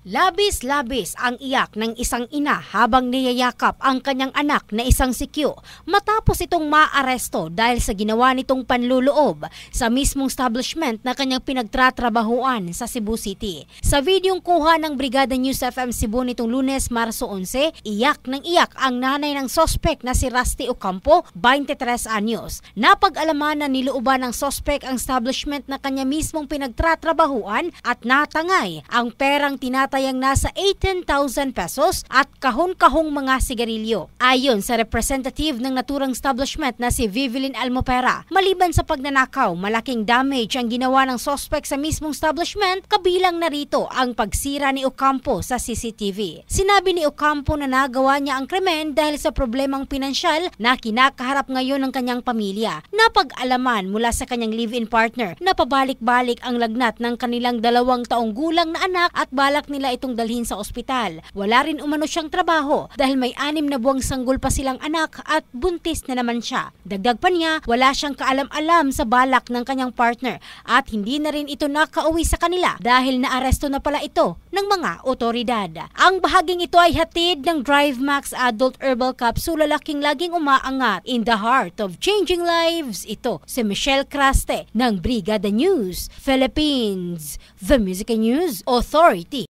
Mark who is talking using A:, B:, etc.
A: Labis-labis ang iyak ng isang ina habang niyayakap ang kanyang anak na isang sikyo matapos itong maaresto dahil sa ginawa nitong panluloob sa mismong establishment na kanyang pinagtratrabahuan sa Cebu City. Sa videong kuha ng Brigada News FM Cebu nitong Lunes, Marso 11, iyak ng iyak ang nanay ng sospek na si Rusty Ocampo, 23 anyos. Napag-alaman na nilooban ng sospek ang establishment na kanya mismong pinagtratrabahuan at natangay ang perang tinatayang nasa 18,000 pesos at kahon-kahong mga sigarilyo. Ayon sa representative ng naturang establishment na si Vivelyn Almopera, maliban sa pagnanakaw, malaking damage ang ginawa ng suspect sa mismong establishment, kabilang narito ang pagsira ni Ocampo sa CCTV. Sinabi ni Ocampo na nagawa niya ang krimen dahil sa problemang pinansyal na kinakaharap ngayon ng kanyang pamilya. Napag-alaman mula sa kanyang live-in partner na pabalik-balik ang lagnat ng kanilang 2 taong gulang na anak at balak nila itong dalhin sa ospital. Wala rin umano siyang trabaho dahil may 6 na buwang sanggol pa silang anak at buntis na naman siya. Dagdag pa niya, wala siyang kaalam-alam sa balak ng kanyang partner at hindi na rin ito nakauwi sa kanila dahil naaresto na pala ito ng mga otoridad. Ang bahaging ito ay hatid ng DriveMax Adult Herbal Capsule, lalaking laging umaangat in the heart of changing lives. Ito si Michelle Craste ng Brigada News Philippines, the Music News Authority.